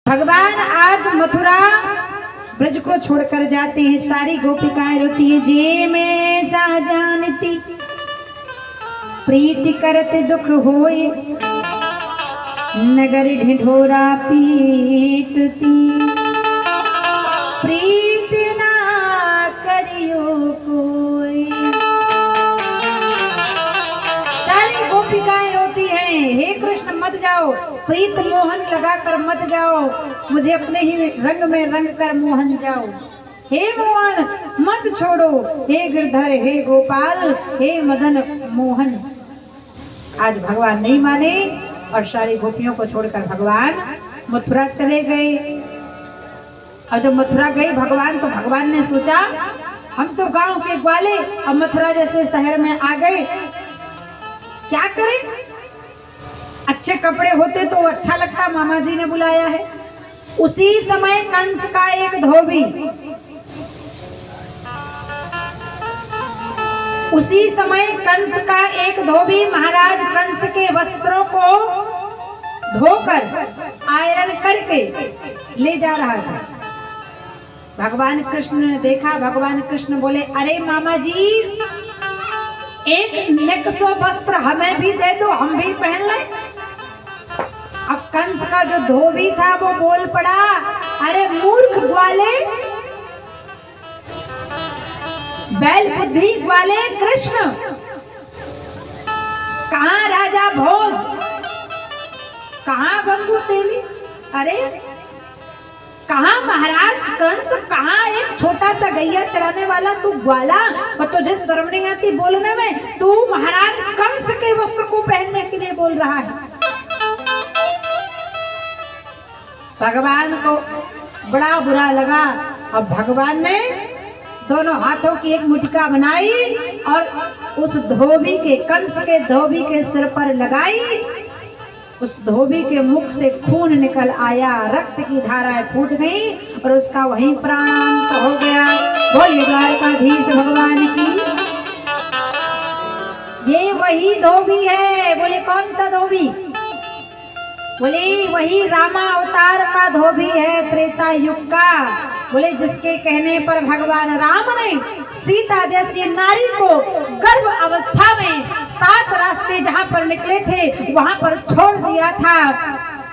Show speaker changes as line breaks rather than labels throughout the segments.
भगवान आज मथुरा ब्रज को छोड़कर जाते हैं। सारी गोपिकाएं रोती हैं, जे में सा जानती प्रीति करत दुख होए, नगर ढिढोरा पीटती प्रीति ना करियो कोई। सारी गोपिकाएं रोती हैं, हे कृष्ण मत जाओ, प्रीत मोहन लगाकर मत जाओ, मुझे अपने ही रंग में रंग कर मोहन जाओ। हे मोहन मत छोड़ो, हे गिरधर, हे गोपाल, हे मदन मोहन। आज भगवान नहीं माने और सारी गोपियों को छोड़कर भगवान मथुरा चले गए। और जब मथुरा गए भगवान, तो भगवान ने सोचा हम तो गांव के ग्वाले और मथुरा जैसे शहर में आ गए, क्या करें? अच्छे कपड़े होते तो अच्छा लगता, मामा जी ने बुलाया है। उसी समय कंस का एक धोबी, उसी समय कंस का एक धोबी महाराज कंस के वस्त्रों को धोकर आयरन करके ले जा रहा था। भगवान कृष्ण ने देखा, भगवान कृष्ण बोले, अरे मामा जी, एक नेक्सो वस्त्र हमें भी दे दो, हम भी पहन लें। अब कंस का जो धोबी था वो बोल पड़ा, अरे मूर्ख ग्वाले, बैल बुद्धि ग्वाले कृष्ण, कहाँ राजा भोज, कहाँ गंगू तेली, अरे कहाँ महाराज कंस, कहाँ एक छोटा सा गैया चलाने वाला तू ग्वाला, और तुझे शर्म नहीं आती बोलने में? तू महाराज कंस के वस्त्र को पहनने के लिए बोल रहा है। भगवान को बड़ा बुरा लगा। अब भगवान ने दोनों हाथों की एक मुठ्ठिया बनाई और उस धोबी के, कंस के धोबी के सिर पर लगाई। उस धोबी के मुख से खून निकल आया, रक्त की धाराएं फूट गई और उसका वहीं प्राणांत हो गया। बोलिए द्वारकाधीश भगवान की। ये वही धोबी है। बोले कौन सा धोबी? बोले वही रामा अवतार का धोबी है, त्रेता युग का। बोले जिसके कहने पर भगवान राम ने सीता जैसी नारी को गर्भ अवस्था में 7 रास्ते जहां पर निकले थे वहां पर छोड़ दिया था।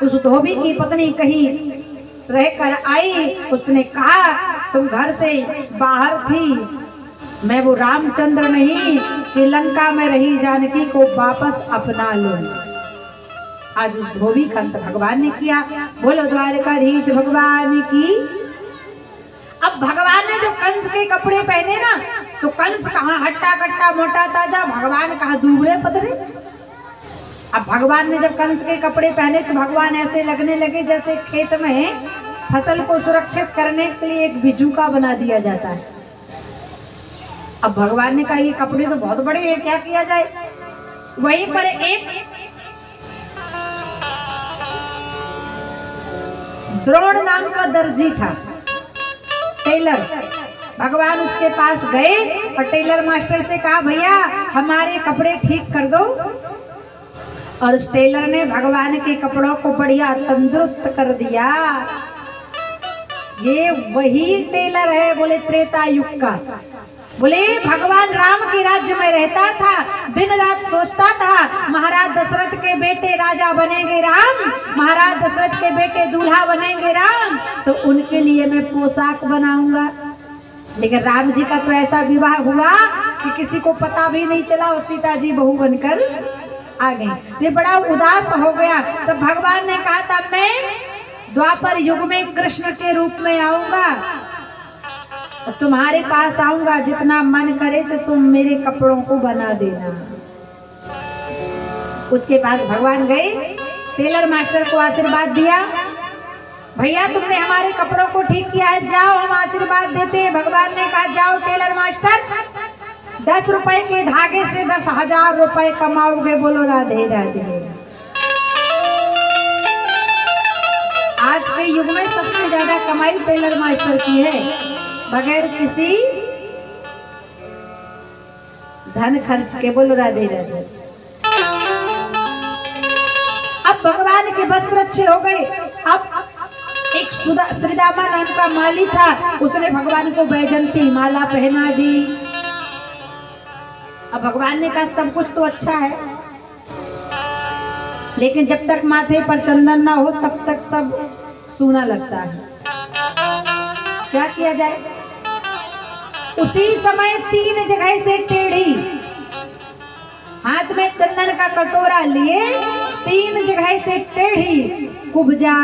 उस धोबी की पत्नी कहीं रहकर आई, उसने कहा तुम घर से बाहर थी, मैं वो रामचंद्र नहीं कि लंका में रही जानकी को वापस अपना लो। आज उस धोबी का अंत भगवान ने किया। बोलो द्वारकाधीश भगवान की। अब भगवान ने जो कंस के कपड़े पहने ना, तो कंस कहाँ हट्टा कट्टा मोटा ताजा, भगवान कहाँ दुबले पतले। अब भगवान ने जब कंस के कपड़े पहने तो भगवान ऐसे लगने लगे जैसे खेत में फसल को सुरक्षित करने के लिए एक बिजूका बना दिया जाता है। अब भगवान ने कहा ये कपड़े तो बहुत बड़े हैं, क्या किया जाए? वहीं पर एक द्रोण नाम का दर्जी था, टेलर। भगवान उसके पास गए और टेलर मास्टर से कहा भैया हमारे कपड़े ठीक कर दो। और उस टेलर ने भगवान के कपड़ों को बढ़िया तंदुरुस्त कर दिया। ये वही टेलर है, बोले त्रेता युग का। बोले भगवान राम के राज्य में रहता था, दिन रात सोचता था महाराज दशरथ के बेटे राजा बनेंगे राम, महाराज दशरथ के बेटे दूल्हा बनेंगे राम, तो उनके लिए मैं पोशाक बनाऊंगा। लेकिन राम जी का तो ऐसा विवाह हुआ कि किसी को पता भी नहीं चला, और सीता जी बहू बनकर आ गई। ये बड़ा उदास हो गया। तो भगवान ने कहा था मैं द्वापर युग में कृष्ण के रूप में आऊंगा, तुम्हारे पास आऊंगा, जितना मन करे तो तुम मेरे कपड़ों को बना देना। उसके पास भगवान गए, टेलर मास्टर को आशीर्वाद दिया, भैया तुमने हमारे कपड़ों को ठीक किया है, जाओ हम आशीर्वाद देते हैं। भगवान ने कहा जाओ टेलर मास्टर, 10 रुपए के धागे से 10,000 रुपए कमाओगे। बोलो राधे राधे। आज के युग में सबसे ज्यादा कमाई टेलर मास्टर की है, बगैर किसी धन खर्च के। बोलो राधे राधे। अब भगवान के वस्त्र अच्छे हो गए। अब श्रीदामा नाम का माली था, उसने भगवान को वैजंती माला पहना दी। अब भगवान ने कहा सब कुछ तो अच्छा है, लेकिन जब तक माथे पर चंदन ना हो तब तक सब सूना लगता है। क्या किया जाए? उसी समय 3 जगह से टेढ़ी हाथ में चंदन का कटोरा लिए 3 जगह से टेढ़ी कुब्जा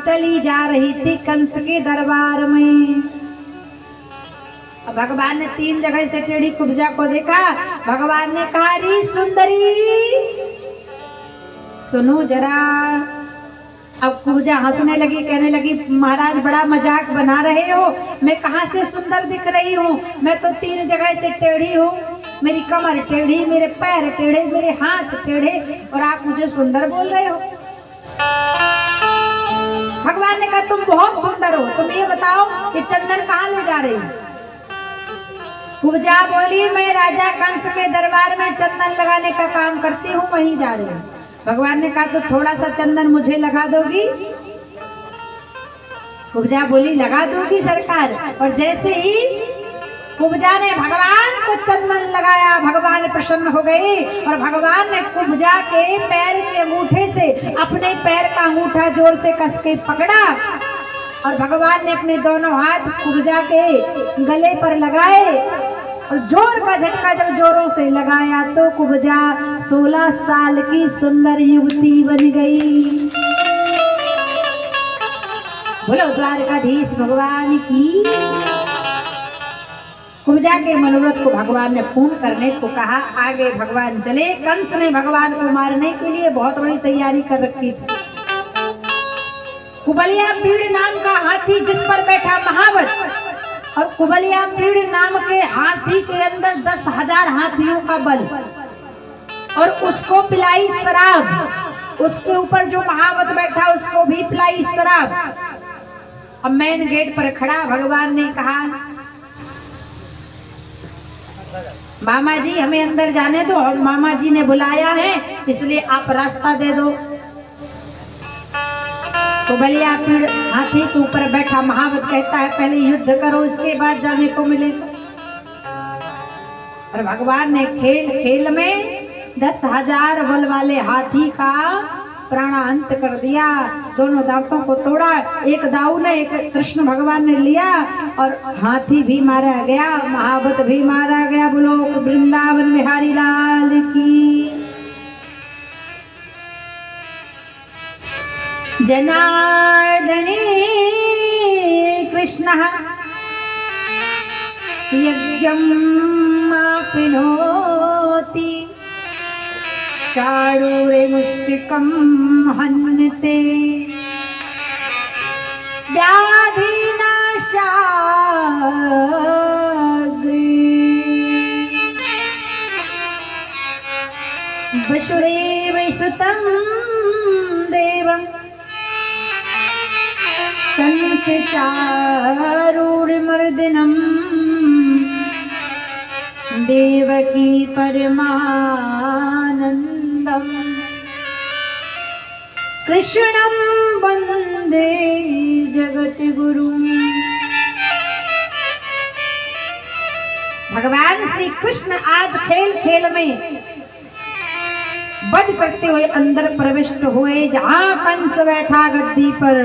चली जा रही थी कंस के दरबार में। अब भगवान ने 3 जगह से टेढ़ी कुब्जा को देखा। भगवान ने कहा, री सुंदरी सुनो जरा। अब कुब्जा हंसने लगी, कहने लगी, महाराज बड़ा मजाक बना रहे हो, मैं कहाँ से सुंदर दिख रही हूँ? मैं तो 3 जगह से टेढ़ी हूँ, मेरी कमर टेढ़ी, मेरे पैर टेढ़े, मेरे हाथ टेढ़े, और आप मुझे सुंदर बोल रहे हो। भगवान ने कहा तुम बहुत सुंदर हो, तुम ये बताओ कि चंदन कहाँ ले जा रही हो? कुब्जा बोली, मैं राजा कंस के दरबार में चंदन लगाने का काम करती हूँ, वहीं जा रही हूँ। भगवान ने कहा तो थोड़ा सा चंदन मुझे लगा दोगी? कुब्जा बोली, लगा दूंगी सरकार। और जैसे ही कुब्जा ने भगवान को चंदन लगाया, भगवान प्रसन्न हो गए और भगवान ने कुब्जा के पैर के अंगूठे से अपने पैर का अंगूठा जोर से कस के पकड़ा और भगवान ने अपने दोनों हाथ कुब्जा के गले पर लगाए और जोर का झटका जब जोरों से लगाया तो कुब्जा 16 साल की सुंदर युवती बन गई। बोलो द्वारकाधीश भगवान की। कुब्जा के मनोरथ को भगवान ने पूर्ण करने को कहा। आगे भगवान चले। कंस ने भगवान को मारने के लिए बहुत बड़ी तैयारी कर रखी थी। कुबलिया पीड़ नाम का हाथी जिस पर बैठा महावत, और कुबलिया पीड़ नाम के हाथी के अंदर 10,000 हाथियों का बल, और उसको पिलाई शराब। उसके ऊपर जो महावत बैठा उसको भी पिलाई शराब। अब मेन गेट पर खड़ा भगवान ने कहा, मामा जी हमें अंदर जाने दो, और मामा जी ने बुलाया है इसलिए आप रास्ता दे दो। तो बलिया पीड़ हाथी के ऊपर बैठा महावत कहता है, पहले युद्ध करो इसके बाद जाने को मिलेगा। और भगवान ने खेल खेल में 10,000 बल वाले हाथी का प्राणांत कर दिया। दोनों दांतों को तोड़ा, एक दाऊ ने, एक कृष्ण भगवान ने लिया, और हाथी भी मारा गया, महावत भी मारा गया। बोलो वृंदावन बिहारी लाल की। जनार्दने कृष्ण यज्ञम आपनोति चारूरे मुष्टिकं हन्यते व्याधिनाशाग्रे वसुदेव सुतं देवं कंस चारूढमर्दिनं देवकी परमानंदम कृष्णं वंदे जगद्गुरुं। भगवान श्री कृष्ण आज खेल खेल में वध करते हुए अंदर प्रविष्ट हुए, जहां कंस बैठा गद्दी पर।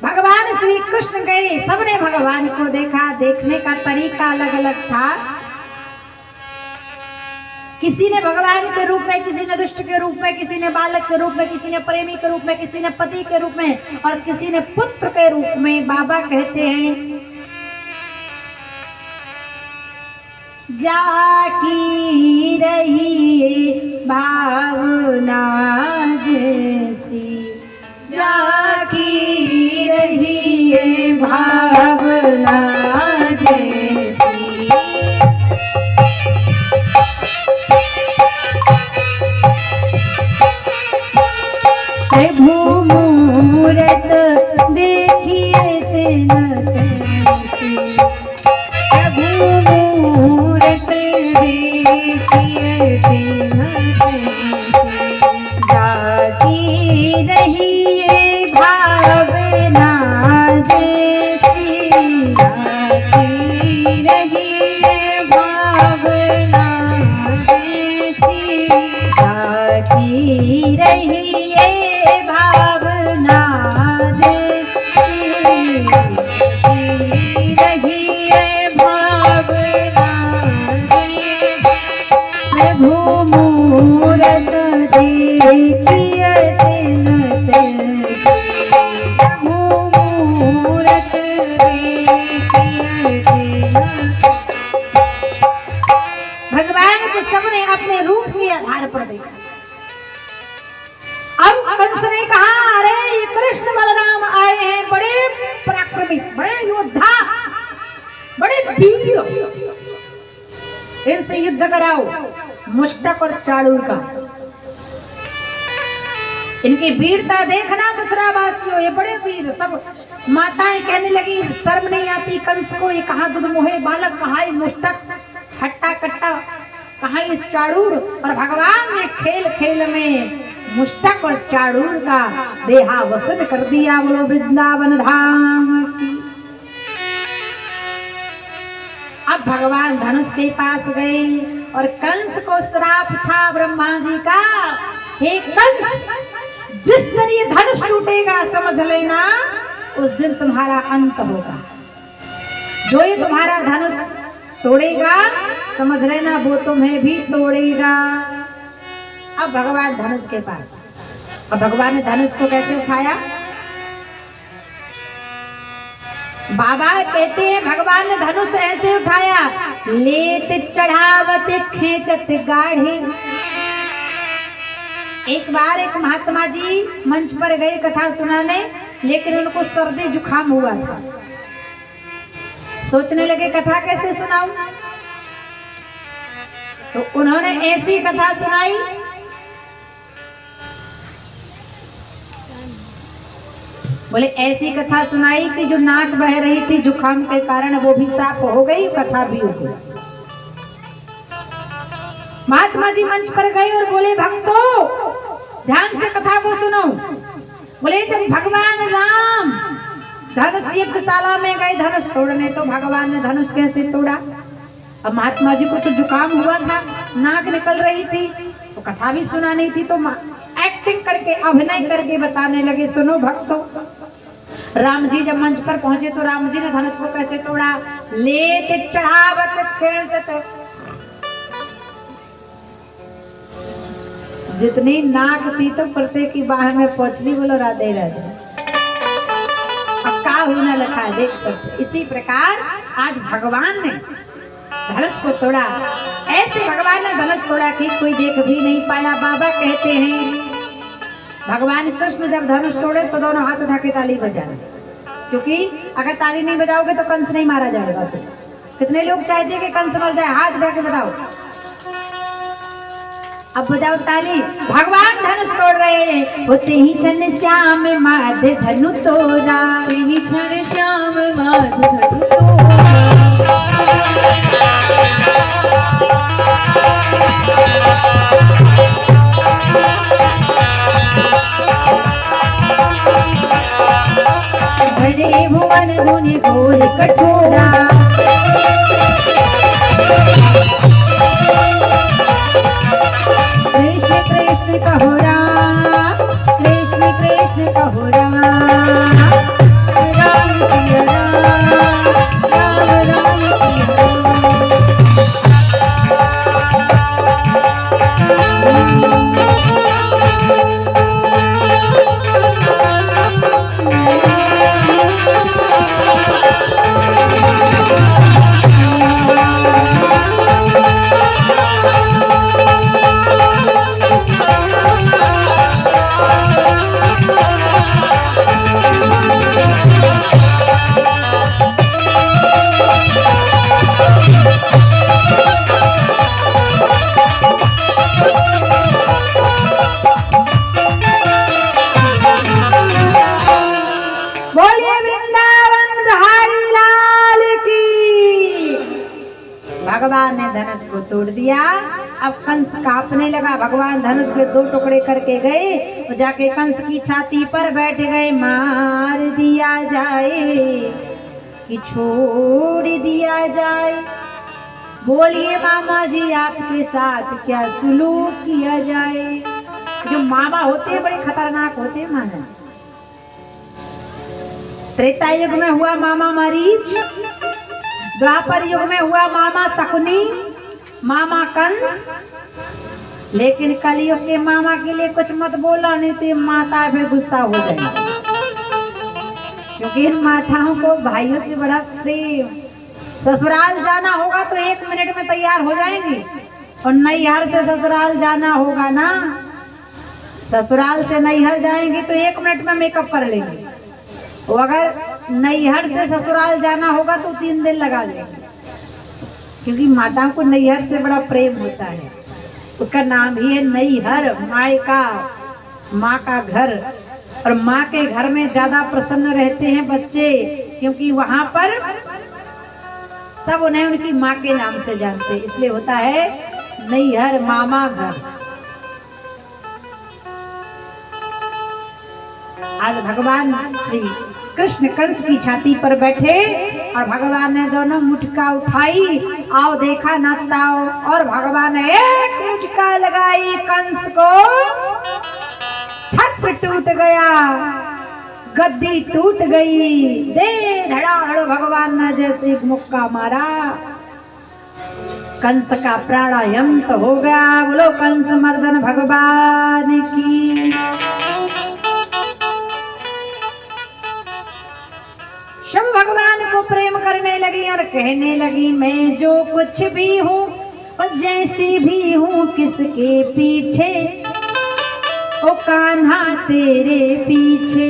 भगवान श्री कृष्ण गए, सबने भगवान को देखा। देखने का तरीका अलग अलग था। किसी ने भगवान के रूप में, किसी ने दुष्ट के रूप में, किसी ने बालक के रूप में, किसी ने प्रेमी के रूप में, किसी ने पति के रूप में, और किसी ने पुत्र के रूप में। बाबा कहते हैं, जाकी रही भावना जैसी, जाकी रही भावना जैसी, प्रभु मूरत देखिए तेना तैसी, प्रभु मूरत देखिए तेना तैसी, जाकी रही ये भावना जी रही ये भावना जी प्रभु मूरत देखिए दिन प्रभु मूरत देखिए दिन। भगवान को सबने अपने रूप के आधार पर देखा। अब कंस ने कहा अरे ये कृष्ण बलराम आए हैं, बड़े पराक्रमी, बड़े योद्धा, बड़े वीर, इनसे युद्ध कराओ मुष्टक और चाणूर का। इनकी वीरता देखना मथुरा वासियों, ये बड़े वीर। सब माताएं कहने लगी शर्म नहीं आती कंस को, ये कहाँ दूध मोहे बालक, कहाँ ये मुष्टक हट्टा कट्टा, कहाँ ये चाणूर। और भगवान ने खेल खेल में मुष्टक और चाणूर का देहावसन कर दिया। बोलो वृंदावन धाम की। अब भगवान धनुष के पास गए और कंस को श्राप था ब्रह्मा जी का, हे कंस जिस दिन ये धनुष टूटेगा समझ लेना उस दिन तुम्हारा अंत होगा। जो ये तुम्हारा धनुष तोड़ेगा समझ लेना वो तुम्हें भी तोड़ेगा। अब भगवान धनुष के पास, अब भगवान ने धनुष को कैसे उठाया? बाबा कहते हैं भगवान ने धनुष ऐसे उठाया, लेत चढ़ावत खेचत गाढ़े। एक बार एक महात्मा जी मंच पर गए कथा सुनाने, लेकिन उनको सर्दी जुकाम हुआ था। सोचने लगे कथा कैसे सुनाऊं, तो उन्होंने ऐसी कथा सुनाई, बोले ऐसी कथा सुनाई कि जो नाक बह रही थी जुकाम के कारण वो भी साफ हो गई, कथा भी हो गई। महात्मा जी मंच पर गए और बोले भक्तों ध्यान से कथा को सुनो। बोले जब भगवान राम धनुष यज्ञशाला में गए धनुष तोड़ने, तो भगवान ने धनुष कैसे तोड़ा? अब महात्मा जी को तो जुकाम हुआ था, नाक निकल रही थी, तो कथा भी सुनानी थी, तो एक्टिंग करके अभिनय करके बताने लगे। सुनो भक्तों, राम जी जब मंच पर पहुंचे तो राम जी ने धनुष को कैसे तोड़ा? लेते चढ़ावत खेचत, जितनी नाक थी तो प्रत्येक की बाह में पहुंचली। बोलो राधे राधे। अब का होना लखा देख सकते। इसी प्रकार आज भगवान ने धनुष को तोड़ा। ऐसे भगवान ने धनुष तोड़ा कि कोई देख भी नहीं पाया। बाबा कहते हैं भगवान कृष्ण जब धनुष तोड़े तो दोनों हाथ उठा के ताली बजाए, क्योंकि अगर ताली नहीं बजाओगे तो कंस नहीं मारा जाएगा। कितने लोग चाहते हैं कि कंस मर जाए? हाथ उठा के बताओ, अब बजाओ ताली। भगवान धनुष तोड़ रहे हैं। होते ही छन श्याम माध धनु तोड़ा, ही छन श्याम माध धनु तोड़ा। भरे भुवन गुनि घोर कठोरा, कृष्ण कृष्ण कहो राम, कृष्ण कृष्ण कहो राम, राम सिया राम, राम राम सिया भगवान ने धनुष को तोड़ दिया। अब कंस कांपने लगा। भगवान धनुष के दो टुकड़े करके गए तो जाके कंस की छाती पर बैठ गए। मार दिया जाए कि छोड़ दिया जाए, बोलिए मामा जी आपके साथ क्या सुलूक किया जाए। जो मामा होते हैं बड़े खतरनाक होते हैं माना। त्रेता युग में हुआ मामा मरीच, द्वापर युग में हुआ मामा शकुनी, मामा कंस। लेकिन कलयुग के मामा के लिए कुछ मत बोला, नहीं तो माता पे गुस्सा हो जाएगी, क्योंकि इन माताओं को भाइयों से बड़ा प्रेम। ससुराल जाना होगा तो 1 मिनट में तैयार हो जाएंगी, और नैहर से ससुराल जाना होगा ना, ससुराल से नैहर जाएंगी तो 1 मिनट में मेकअप कर लेंगे, और अगर नैहर से ससुराल जाना होगा तो 3 दिन लगा लेंगे, क्योंकि माताओं को नैहर से बड़ा प्रेम होता है। उसका नाम ही है नैहर, मायका, माँ का घर। और माँ के घर में ज्यादा प्रसन्न रहते हैं बच्चे, क्योंकि वहां पर सब उन्हें उनकी माँ के नाम से जानते हैं, इसलिए होता है नैहर, मामा घर। आज भगवान श्री कृष्ण कंस की छाती पर बैठे और भगवान ने दोनों मुटका उठाई, आओ देखा न ताओ, और भगवान ने एक मुटका लगाई कंस को, छत्र टूट गया, गद्दी टूट गई, दे धड़ाधड़ भगवान ने जैसे मुक्का मारा, कंस का प्राणायंत हो गया। बोलो कंस मर्दन भगवान की। शिव भगवान को प्रेम करने लगी और कहने लगी, मैं जो कुछ भी हूँ और जैसी भी हूँ किसके पीछे, ओ कान्हा तेरे पीछे।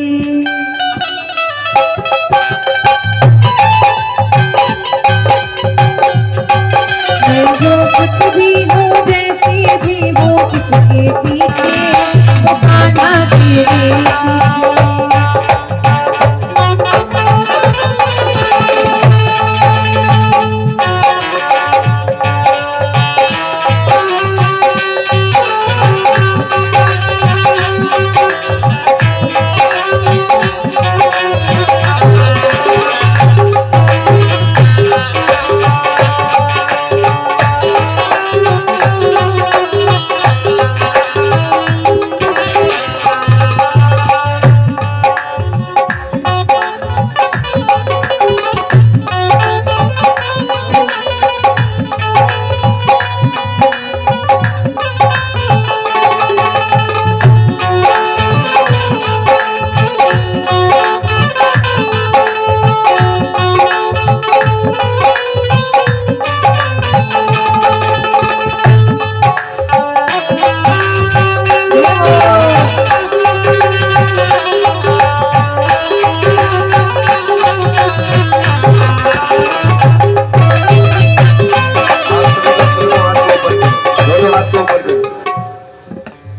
मैं जो कुछ भी हूँ जैसी भी हूँ किसके पीछे, ओ कान्हा तेरे पीछे।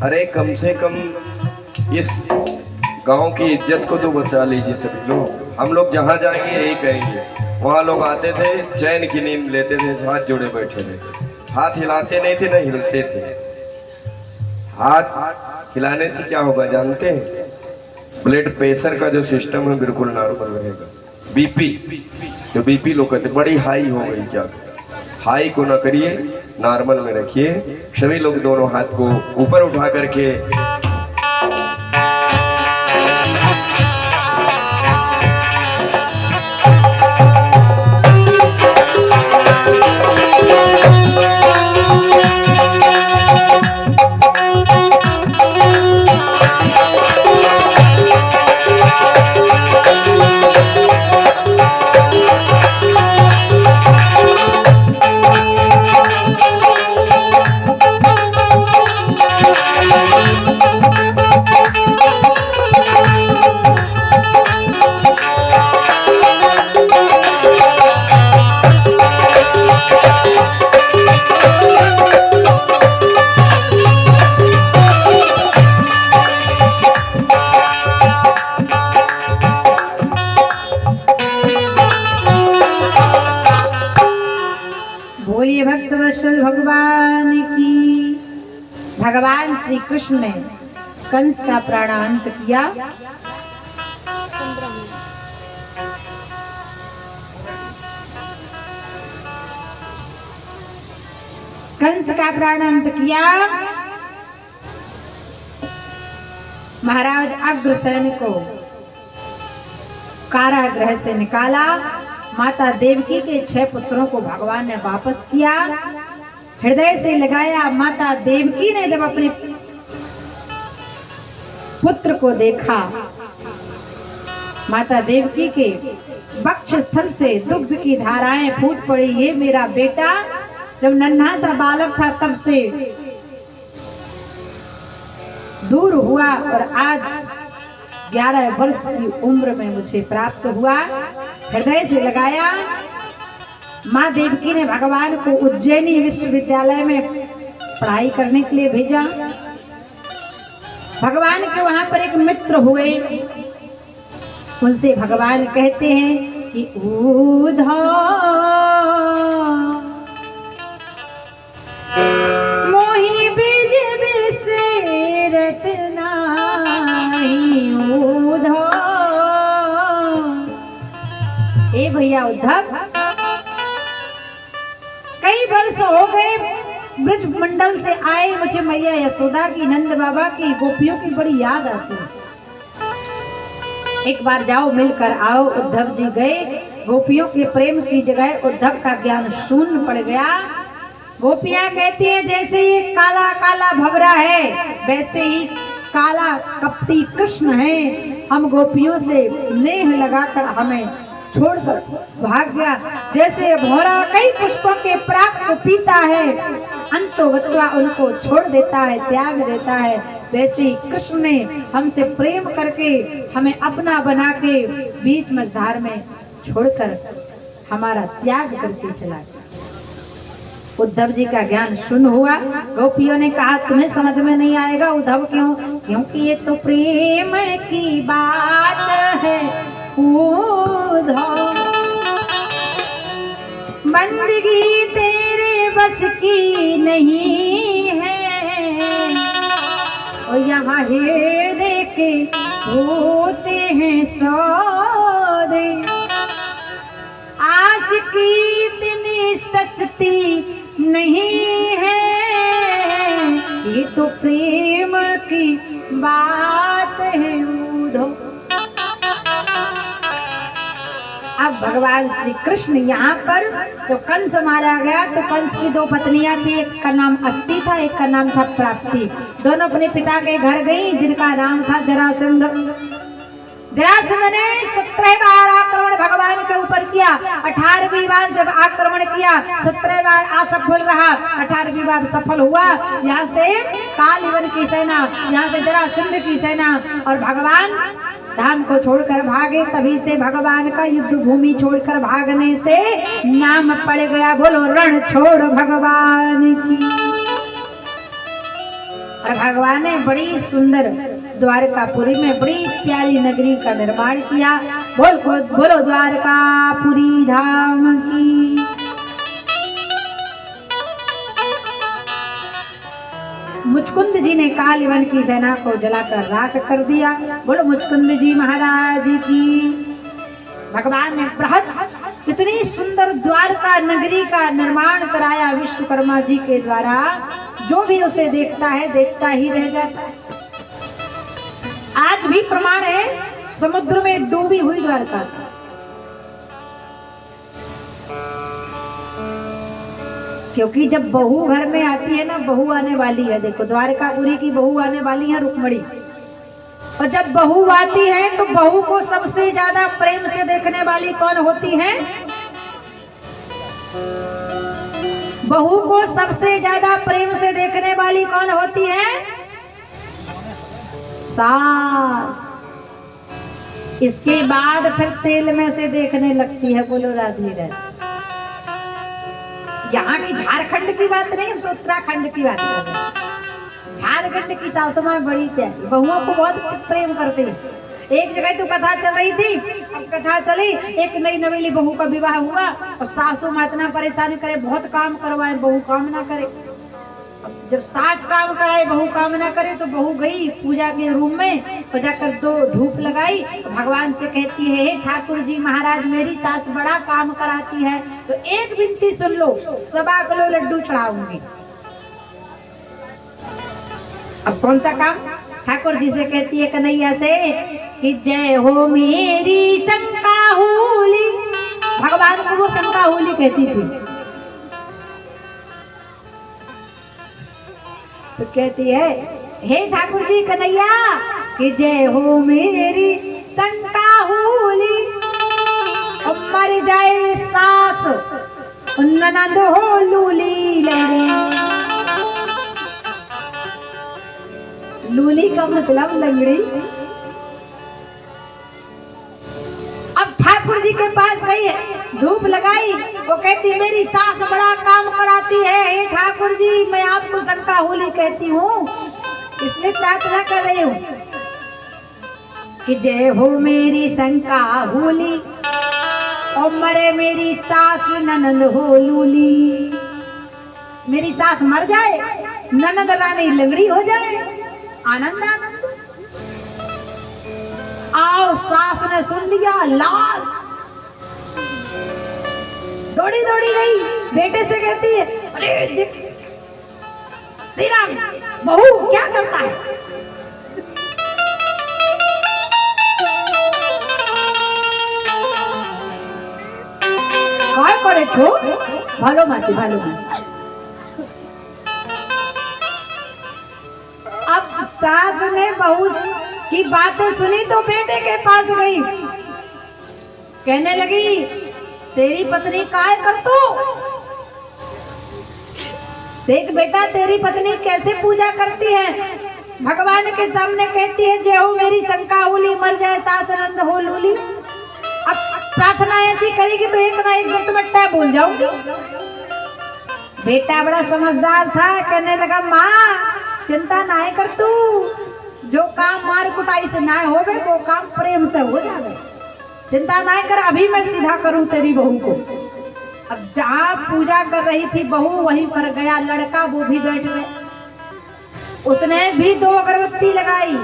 अरे कम से कम इस गांव की इज्जत को तो बचा लीजिए सभी लोग। हम लोग जहाँ जाएंगे यही कहेंगे, वहाँ लोग आते थे चैन की नींद लेते थे, हाथ जोड़े बैठे थे, हाथ हिलाते नहीं थे, न हिलते थे। हाथ हिलाने से क्या होगा जानते हैं? ब्लड प्रेशर का जो सिस्टम है बिल्कुल नॉर्मल रहेगा। बीपी, जो बीपी लोग कहते बड़ी हाई हो गई, क्या हाई को ना करिए, नॉर्मल में रखिए। सभी लोग दोनों हाथ को ऊपर उठा करके
भगवान की। भगवान श्री कृष्ण ने कंस का प्राणांत किया। कंस का प्राणांत किया महाराज अग्रसेन को कारागृह से निकाला। माता देवकी के 6 पुत्रों को भगवान ने वापस किया, हृदय से लगाया। माता देवकी ने जब अपने पुत्र को देखा, माता देवकी के वक्ष स्थल से दुग्ध की धाराएं फूट पड़ी। ये मेरा बेटा जब नन्हा सा बालक था तब से दूर हुआ और आज 11 वर्ष की उम्र में मुझे प्राप्त हुआ। हृदय से लगाया। माँ देवकी ने भगवान को उज्जैनी विश्वविद्यालय में पढ़ाई करने के लिए भेजा। भगवान के वहां पर एक मित्र हुए, उनसे भगवान कहते हैं कि ऊधा मोही बीज बिसरत नाही उद्धव। ए भैया उद्धव, कई वर्ष हो गए ब्रज मंडल से आए, मुझे मैया यशोदा की, नंद बाबा की, गोपियों की बड़ी याद आती है। एक बार जाओ मिलकर आओ। उद्धव जी गए। गोपियों के प्रेम की जगह उद्धव का ज्ञान शून्य पड़ गया। गोपियां कहती है जैसे ये काला काला भवरा है वैसे ही काला कपटी कृष्ण है। हम गोपियों से नेह लगाकर हमें छोड़कर भाग गया। जैसे भौरा कई पुष्पों के पराग को पीता है, अंतोगत्वा उनको छोड़ देता है, त्याग देता है, वैसे ही कृष्ण ने हमसे प्रेम करके हमें अपना बना के बीच मझधार में छोड़कर हमारा त्याग करके चला गया। उद्धव जी का ज्ञान शून्य हुआ। गोपियों ने कहा तुम्हें समझ में नहीं आएगा उद्धव, क्यों? क्योंकि ये तो प्रेम की बात है उद्धव, बंदगी तेरे बस की नहीं है। और यहाँ हृदय के होते हैं सौदे, आस की इतनी सस्ती नहीं है। ये तो प्रेम की बात है उद्धव। अब भगवान श्री कृष्ण यहाँ पर तो कंस मारा गया, तो कंस की 2 पत्नियां थी, एक का नाम अस्ति था, एक का नाम था प्राप्ति। दोनों अपने पिता के घर गई जिनका नाम था जरासंध। जरासंध ने 17 बार आक्रमण भगवान के ऊपर किया। 18वीं बार जब आक्रमण किया 17 बार असफल रहा, 18वीं बार सफल हुआ। यहाँ से कालिवन की सेना, यहाँ से जरासंध की सेना, और भगवान धाम को छोड़कर भागे। तभी से भगवान का युद्ध भूमि छोड़कर भागने से नाम पड़ गया। बोलो रण छोड़ भगवान की। और भगवान ने बड़ी सुंदर द्वारकापुरी में बड़ी प्यारी नगरी का निर्माण किया। बोलो द्वारकापुरी धाम की। मुचकुंद जी ने कालिवन की सेना को जलाकर राख कर दिया। बोलो मुचकुंद जी महाराज की। भगवान ने बृहद इतनी सुंदर द्वारका नगरी का निर्माण कराया विश्वकर्मा जी के द्वारा। जो भी उसे देखता है देखता ही रह जाता है। आज भी प्रमाण है, समुद्र में डूबी हुई द्वारका। क्योंकि जब बहू घर में आती है ना, बहू आने वाली है, देखो द्वारकापुरी की बहू आने वाली है रुक्मणी। और जब बहू आती है तो बहू को सबसे ज्यादा प्रेम से देखने वाली कौन होती है? बहू को सबसे ज्यादा प्रेम से देखने वाली कौन होती है? सास। इसके बाद फिर तेल में से देखने लगती है। बोलो राधे राधे। यहाँ की झारखंड की बात नहीं, हम तो उत्तराखंड की बात कर रहे हैं। झारखंड की सासू माँ बड़ी प्यारी, बहुओं को बहुत प्रेम करती है। एक जगह तो कथा चल रही थी, अब कथा चली, एक नई नवेली बहू का विवाह हुआ। अब सासू माँ इतना परेशान करे, बहुत काम करवाए, बहू काम ना करे। अब जब सास काम कराए बहू काम ना करे तो बहू गई पूजा के रूम में और जाकर 2 धूप लगाई। भगवान से कहती है, हे ठाकुर जी महाराज, मेरी सास बड़ा काम कराती है, तो एक विनती सुन लो, 1.25 किलो लड्डू चढ़ाऊंगी। अब कौन सा काम? ठाकुर जी से कहती है कन्हैया से कि जय हो मेरी शंका होली। भगवान को वो शंका होली कहती थी। तो कहती है हे ठाकुर जी कन्हैया कि जय हो मेरी शंका होली, और मर जाए सास ननद हो लूली लंगड़ी। लूली का मतलब लंगड़ी। अब ठाकुर जी के पास गई है, धूप लगाई, वो कहती मेरी सास बड़ा काम कराती है, हे ठाकुर जी मैं आपको शंका होली कहती हूँ, इसलिए प्रार्थना कर रही हूँ कि जय हो मेरी शंका होली, और मरे मेरी सास ननद हो लूली। मेरी सास मर जाए, ननद रानी लंगड़ी हो जाए, आनंद आनंद। आओ सास ने सुन लिया, लाल दौड़ी दौड़ी गई, बेटे से कहती है अरे तेरा बहू क्या करता है। काय करे छो, भालो मासी भालो मासी। अब सास ने बहू की बातें सुनी तो बेटे के पास गई, कहने लगी तेरी पत्नी काय कर तू, देख बेटा तेरी पत्नी कैसे पूजा करती है, भगवान के सामने कहती है जय हो मेरी शंका होली, मर जाए सास ननद हो लूली। अब प्रार्थना ऐसी करेगी तो एक ना एक दिन तो मैं टै बोल जाऊंगी। बेटा बड़ा समझदार था, कहने लगा माँ चिंता ना कर तू, जो काम मार कुटाई से ना होवे वो काम प्रेम से हो जावे, चिंता ना कर, अभी मैं सीधा करूं तेरी बहू को। अब जहाँ पूजा कर रही थी बहू वहीं पर गया लड़का, वो भी बैठ गए, उसने भी 2 अगरबत्ती लगाई,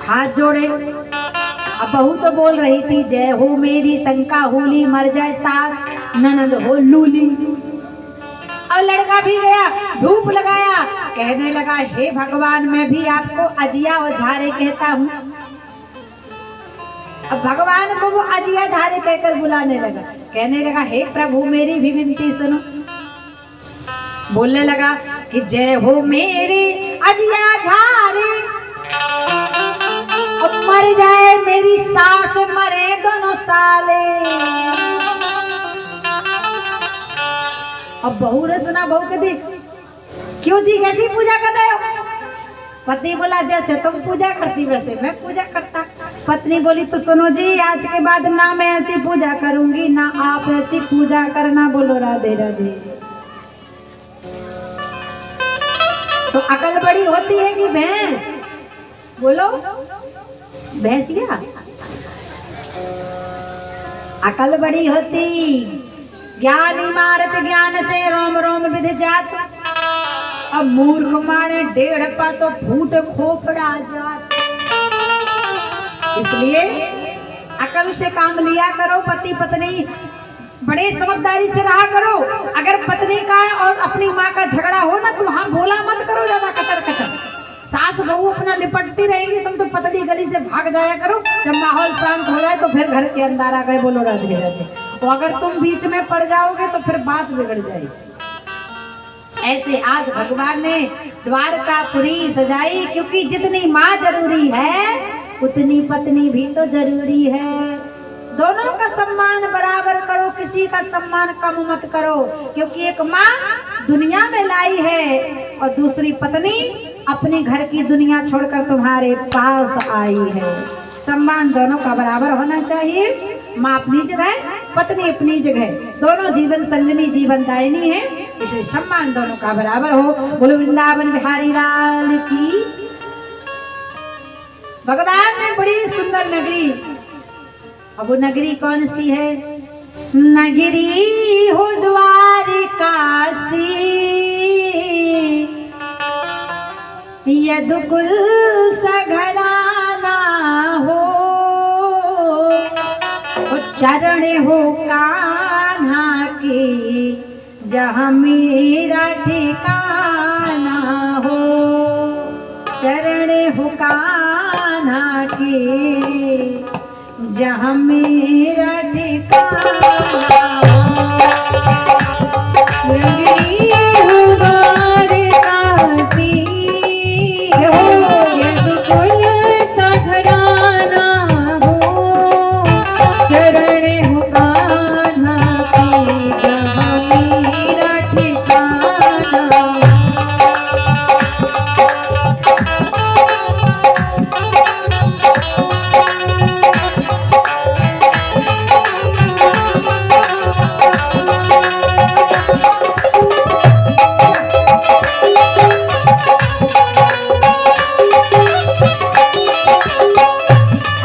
हाथ जोड़े। अब बहू तो बोल रही थी जय हो मेरी शंका होली, मर जाए सास ननद हो लूली। और लड़का भी गया, धूप लगाया, कहने लगा हे भगवान मैं भी आपको अजिया और झारे कहता हूँ। अब भगवान को वो अजिया झारे कहकर बुलाने लगा, कहने लगा हे प्रभु मेरी भी विनती सुनो। बोलने लगा कि जय हो मेरे अजिया झारे, अब मर जाए मेरी सास मरे दोनों साले। अब बहू ने सुना, बहू के देख क्यों जी कैसी पूजा कर रहे हो। पति बोला जैसे तुम पूजा करती वैसे मैं पूजा करता। पत्नी बोली तो सुनो जी आज के बाद ना मैं ऐसी पूजा करूंगी ना आप ऐसी पूजा करना। बोलो राधे राधे। तो अकल बड़ी होती है कि भैंस, बोलो भैंसिया अकल बड़ी होती। ज्ञान इमारत ज्ञान से रोम रोम विध जात, अब मूर्ख माने 1.5 पा तो फूट खोपड़ा जात। इसलिए अकल से काम लिया करो, पति पत्नी बड़े समझदारी से रहा करो। अगर पत्नी का और अपनी माँ का झगड़ा हो ना तो वहां बोला मत करो ज्यादा कचर कचर। सास बहू अपना लिपटती रहेगी, तुम तो पतली गली से भाग जाया करो। जब माहौल शांत हो जाए तो फिर घर के अंदर आ गए। बोलो राधे राधे। तो अगर तुम बीच में पड़ जाओगे तो फिर बात बिगड़ जाएगी। ऐसे आज भगवान ने द्वारकापुरी सजाई, क्योंकि जितनी माँ जरूरी है उतनी पत्नी भी तो जरूरी है। दोनों का सम्मान बराबर करो, किसी का सम्मान कम मत करो, क्योंकि एक माँ दुनिया में लाई है और दूसरी पत्नी अपने घर की दुनिया छोड़कर तुम्हारे पास आई है। सम्मान दोनों का बराबर होना चाहिए। माँ अपनी जगह, पत्नी अपनी जगह, दोनों जीवन संगनी जीवन दायिनी है, इसलिए सम्मान दोनों का बराबर हो। बोलो वृंदावन बिहारी लाल की। भगवान ने बड़ी सुंदर नगरी, अब वो नगरी कौन सी है? नगरी हो द्वारकासी, यदुकुल सघराना हो, चरण हो कान्हा के जहाँ मेरा ठिकाना हो। चरण हो कान्हा के, जहाँ मेरा ठिकाना।
लंगड़ी हूँ द्वारकासी, यदुकुल सा घराना हो, चरण हो कान्हा के, जहाँ मेरा ठिकाना।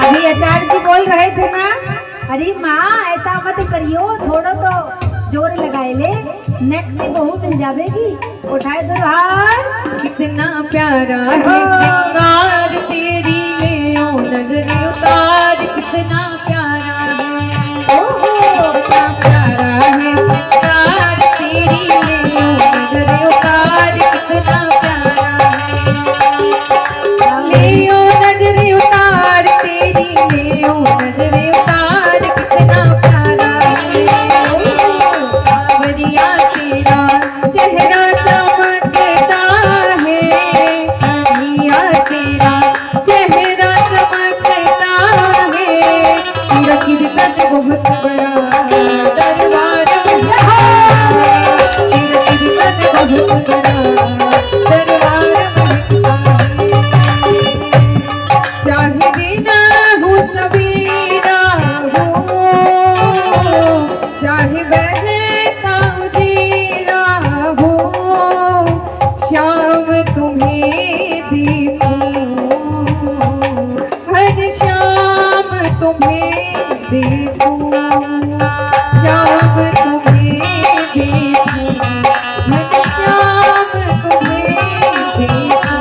अभी आचार्य जी बोल रहे थे ना, अरे माँ ऐसा मत करियो, थोड़ा तो जोर लगाए ले, नेक्स्ट से बहू मिल जाएगी। उठाए दो हाथ।
कितना प्यारा है सिंगार तेरी ले ओ नजर उतार, कितना प्यारा है, ओहो कितना प्यारा है सिंगार तेरी ले ओ नजर उतार, कितना प्यारा है, ले ओ नजर उतार तेरी ले ओ नजर उतार, कितना प्यारा है, ओहो सावरिया तेरा चेहरा चमकता है, कन्हैया तेरा चेहरा चमकता है, तेरा कीर्तन बहुत बड़ा दरबार में है, तेरा कीर्तन बहुत बड़ा दरबार में है, चाहे दिन हो सवेरा हो, चाहे बहता अंधेरा हो, श्याम तुम्हें देखूं, हर शाम तुम्हें देखूं, श्याम तुम्हें देखूं, हर शाम तुम्हें देखूं।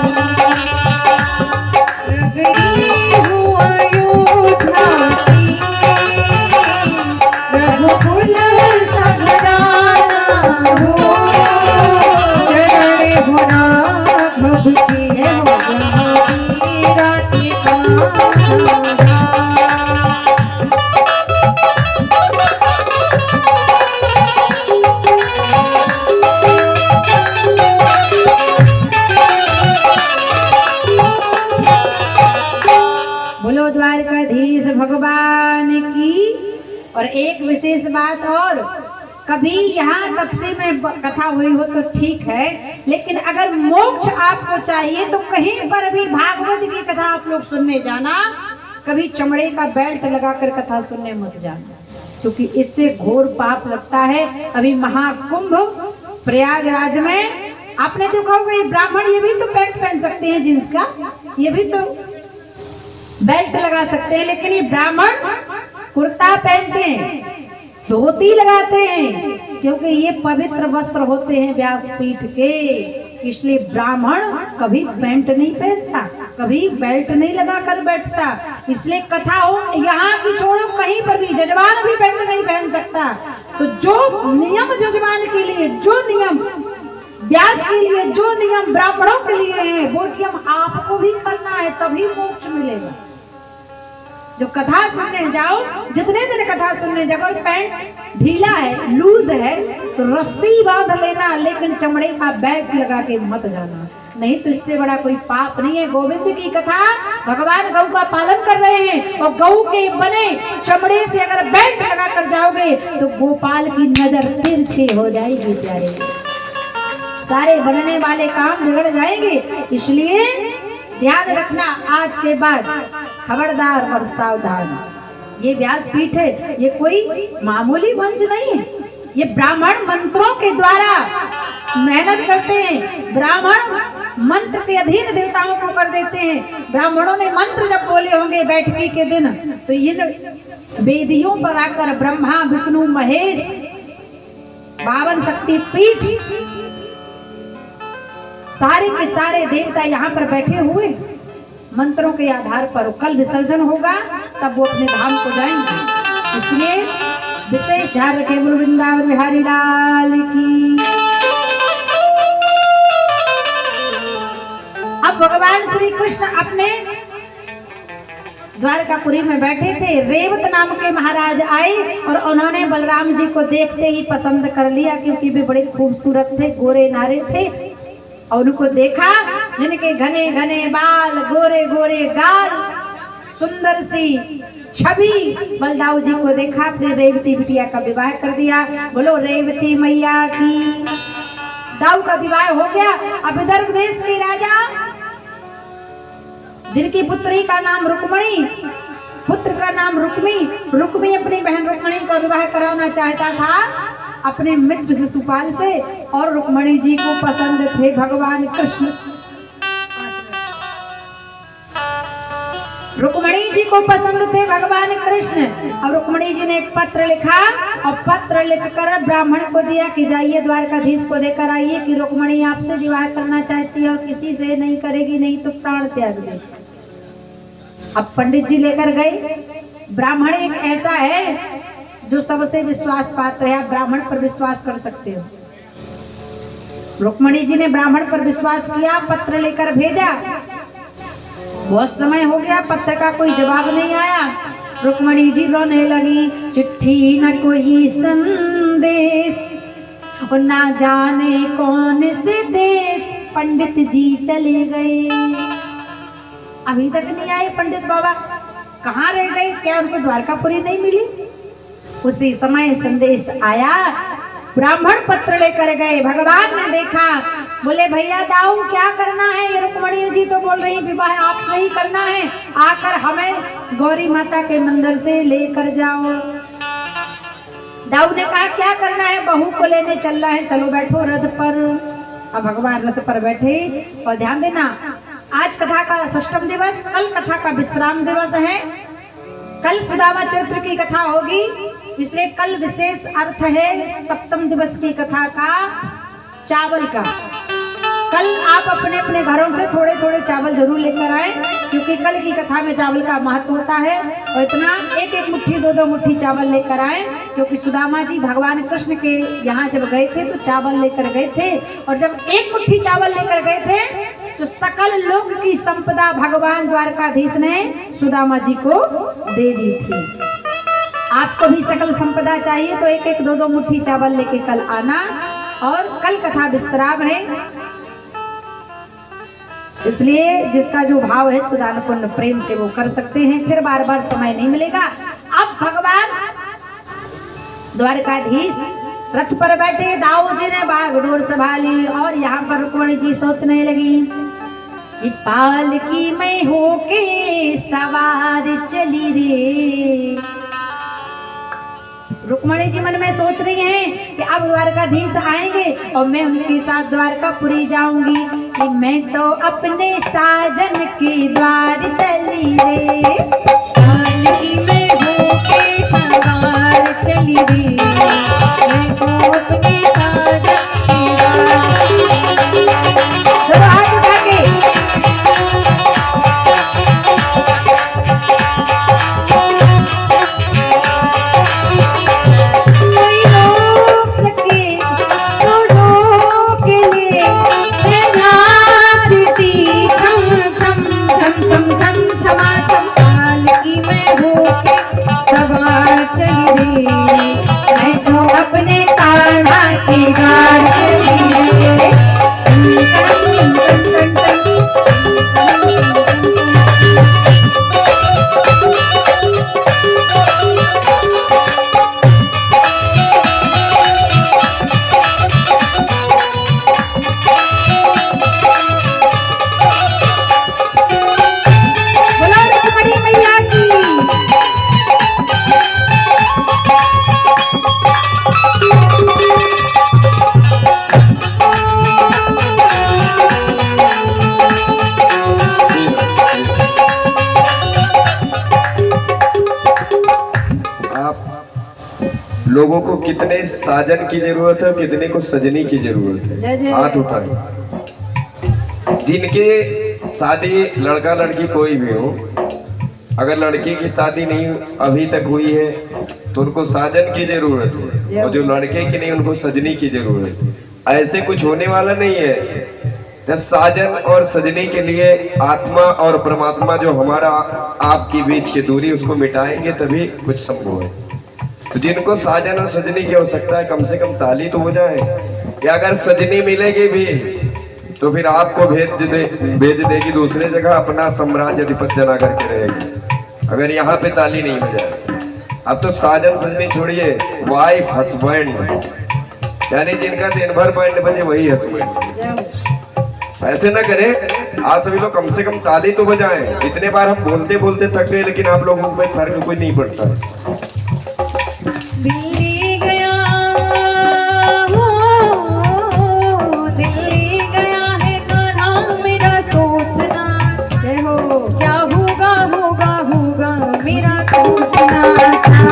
नगरी हूँ अयोध्या की, रघुकुल सा घराना हो, चरण हो राघव के, जहाँ मेरा ठिकाना।
बोलो द्वारकाधीश भगवान की। और एक विशेष बात और, कभी यहाँ तपसी में कथा हुई हो तो ठीक है, लेकिन अगर मोक्ष आपको चाहिए तो कहीं पर भी भागवत की कथा आप लोग सुनने जाना, कभी चमड़े का बेल्ट लगाकर कथा सुनने मत जाना, क्योंकि इससे घोर पाप लगता है। अभी महाकुंभ प्रयागराज में आपने देखा होगा, ये ब्राह्मण ये भी तो पैंट पहन सकते हैं जींस का, ये भी तो बेल्ट लगा सकते हैं, लेकिन ये ब्राह्मण कुर्ता पहनते हैं, धोती लगाते हैं, क्योंकि ये पवित्र वस्त्र होते हैं व्यासपीठ के। इसलिए ब्राह्मण कभी पैंट नहीं पहनता, कभी बेल्ट नहीं लगा कर बैठता। इसलिए कथा हो यहाँ की छोड़ो, कहीं पर भी जजमान भी बेल्ट नहीं पहन सकता। तो जो नियम जजमान के लिए, जो नियम व्यास के लिए, जो नियम ब्राह्मणों के लिए है, वो नियम आपको भी करना है, तभी मोक्ष मिलेगा। जो कथा सुनने जाओ, जितने दिन कथा सुनने जाओ, अगर पैंट ढीला है, लूज है, तो रस्सी बांध लेना, लेकिन चमड़े का बेल्ट लगा के मत जाना, नहीं तो इससे बड़ा कोई पाप नहीं है। गोविंद की कथा, भगवान गौ का पालन कर रहे हैं, और गौ के बने चमड़े से अगर बेल्ट लगा कर जाओगे तो गोपाल की नजर तिरछी हो जाएगी प्यारे, सारे बनने वाले काम बिगड़ जाएंगे। इसलिए ध्यान रखना, आज के बाद खबरदार और सावधान। ये व्यासपीठ है, ये कोई मामूली मंच नहीं है। ये ब्राह्मण मंत्रों के द्वारा मेहनत करते हैं, ब्राह्मण मंत्र के अधीन देवताओं को कर देते हैं। ब्राह्मणों ने मंत्र जब बोले होंगे बैठकी के दिन, तो इन वेदियों पर आकर ब्रह्मा विष्णु महेश 52 शक्ति पीठ, सारे के सारे देवता यहाँ पर बैठे हुए मंत्रों के आधार पर। कल विसर्जन होगा, तब वो अपने धाम को जाएंगे। इसलिए विशेष ध्यान रखें। बोलो वृंदावन बिहारी लाल की। अब भगवान भगवान श्री कृष्ण अपने द्वारकापुरी में बैठे थे, रेवत नाम के महाराज आए और उन्होंने बलराम जी को देखते ही पसंद कर लिया, क्योंकि वे बड़े खूबसूरत थे, गोरे नारे थे। और उनको देखा, जिनके घने घने बाल, गोरे गोरे गाल, सुंदर सी छवि, बलदाऊ जी को देखा, अपनी रेवती बिटिया का विवाह कर दिया। बोलो रेवती मैया की। दाऊ का विवाह हो गया। अब विदर्भ देश के राजा, जिनकी पुत्री का नाम रुक्मणी, पुत्र का नाम रुक्मी अपनी बहन रुक्मणी का विवाह कराना चाहता था अपने मित्र शिशुपाल से, और रुक्मणी जी को पसंद थे भगवान कृष्ण। रुक्मणी जी को पसंद थे भगवान कृष्ण। अब रुक्मणी जी ने एक पत्र लिखा और पत्र लिखकर ब्राह्मण को दिया कि जाइए द्वारकाधीश को देकर आइए कि रुक्मणी आपसे विवाह करना चाहती है और किसी से नहीं करेगी, नहीं तो प्राण त्याग दे। अब पंडित जी लेकर गए। ब्राह्मण एक ऐसा है जो सबसे विश्वास पात्र है, आप ब्राह्मण पर विश्वास कर सकते हो। रुक्मणी जी ने ब्राह्मण पर विश्वास किया, पत्र लेकर भेजा। बहुत समय हो गया, पत्र का कोई जवाब नहीं आया। रुक्मणी जी रोने लगी, चिट्ठी न कोई संदेश, और ना जाने कौन से देश पंडित जी चले गए। अभी तक नहीं आए पंडित बाबा, कहाँ रह गए? क्या उनको द्वारकापुरी नहीं मिली? उसी समय संदेश आया, ब्राह्मण पत्र लेकर गए। भगवान ने देखा, बोले भैया दाऊ क्या करना है? ये रुक्मणी जी तो बोल रही विवाह आपसे ही करना है, आकर हमें गौरी माता के मंदिर से लेकर जाओ। दाऊ ने कहा क्या करना है? बहू को लेने चलना है, चलो बैठो रथ पर। अब भगवान रथ पर बैठे। और ध्यान देना, आज कथा का षष्ठम दिवस, कल कथा का विश्राम दिवस है। कल सुदामा चरित्र की कथा होगी, इसलिए कल विशेष अर्थ है सप्तम दिवस की कथा का, चावल का। कल आप अपने अपने घरों से थोड़े थोड़े चावल जरूर लेकर आए, क्योंकि कल की कथा में चावल का महत्व होता है। और इतना एक एक मुट्ठी दो मुट्ठी चावल लेकर आए, क्योंकि सुदामा जी भगवान कृष्ण के यहाँ जब गए थे तो चावल लेकर गए थे, और जब एक मुट्ठी चावल लेकर गए थे तो सकल लोक की संपदा भगवान द्वारकाधीश ने सुदामा जी को दे दी थी। आपको भी सकल संपदा चाहिए तो एक एक दो मुट्ठी चावल लेके कल आना। और कल कथा विश्राम है, इसलिए जिसका जो भाव है दान पुण्य प्रेम से वो कर सकते हैं, फिर बार बार समय नहीं मिलेगा। अब भगवान द्वारकाधीश रथ पर बैठे, दाऊ जी ने बागडोर संभाली, और यहाँ पर रुक्मणी जी सोचने लगी कि पालकी में होके सवार चली रे। रुक्मणी जी मन में सोच रही हैं कि अब द्वारकाधीश आएंगे और मैं उनके साथ द्वारकापुरी जाऊंगी, कि मैं तो अपने साजन के द्वार चली रे।
पालकी में होके सवार चली रे, मैं तो अपने साजन के द्वार।
तो हाथ उठा के
लोगों को कितने साजन की जरूरत है, कितने को सजनी की जरूरत है? हाथ उठाए। जिनके शादी लड़का लड़की कोई भी हो, अगर लड़की की शादी नहीं अभी तक हुई है तो उनको साजन की जरूरत है, और जो लड़के की नहीं उनको सजनी की जरूरत है। ऐसे कुछ होने वाला नहीं है। जब साजन और सजनी के लिए आत्मा और परमात्मा जो हमारा आपकी बीच की दूरी उसको मिटाएंगे तभी कुछ संभव है। तो जिनको साजन और सजनी की आवश्यकता है कम से कम ताली तो हो जाए। या अगर सजनी मिलेगी भी तो फिर आपको भेज देगी दूसरे जगह, अपना साम्राज्य अधिपत्य ना करके रहेगी अगर यहाँ पे ताली नहीं बजाए। अब तो साजन सजनी छोड़िए, वाइफ हस्बैंड, यानी जिनका दिन भर बैंड बजे वही हस्बैंड। ऐसे ना करें, आप सभी लोग कम से कम ताली तो बजाएं। इतने बार हम बोलते बोलते थक गए लेकिन आप लोगों को फर्क कोई नहीं पड़ता।
दिल्ली गया हो, दिल्ली गया है कान्हा मेरा सोचना,
जय हो।
क्या होगा होगा होगा मेरा सोचना
था,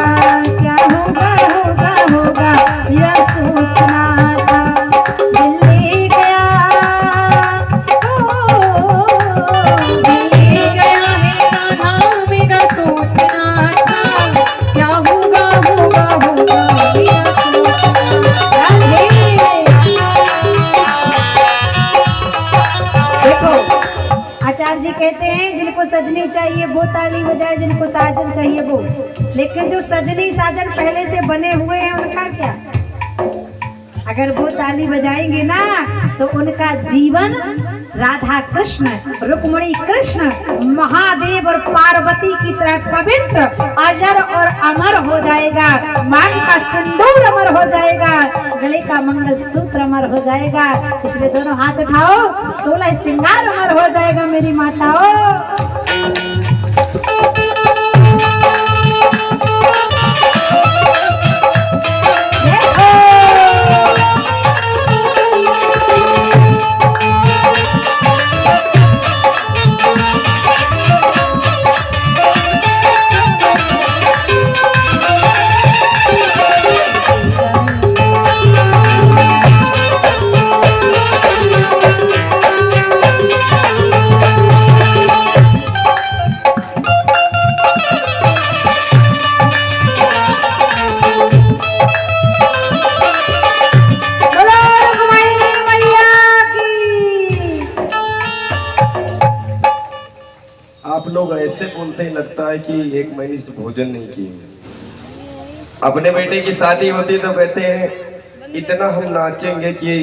क्या होगा होगा होगा मेरा सोचना था। दिल्ली गया
दिल्ली गया है कान्हा मेरा सोचना था, क्या होगा होगा होगा मेरा सोचना।
देखो आचार्य जी कहते हैं जिनको सजनी चाहिए वो ताली बजाए, जिनको साजन चाहिए वो। लेकिन जो सजनी साजन पहले से बने हुए हैं उनका क्या? अगर वो ताली बजाएंगे ना तो उनका जीवन राधा कृष्ण, रुक्मणी कृष्ण, महादेव और पार्वती की तरह पवित्र, अजर और अमर हो जाएगा। मांग का सिंदूर अमर हो जाएगा, गले का मंगलसूत्र अमर हो जाएगा। इसलिए दोनों हाथ उठाओ, 16 श्रृंगार अमर हो जाएगा मेरी माताओं।
आप लोग ऐसे बोलते ही लगता है कि एक महीने से भोजन नहीं किए। अपने बेटे की शादी होती तो कहते हैं इतना हम नाचेंगे कि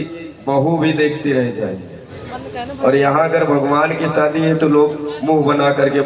बहू भी देखती रह जाएगी। और यहाँ अगर भगवान की शादी है तो लोग मुंह बना करके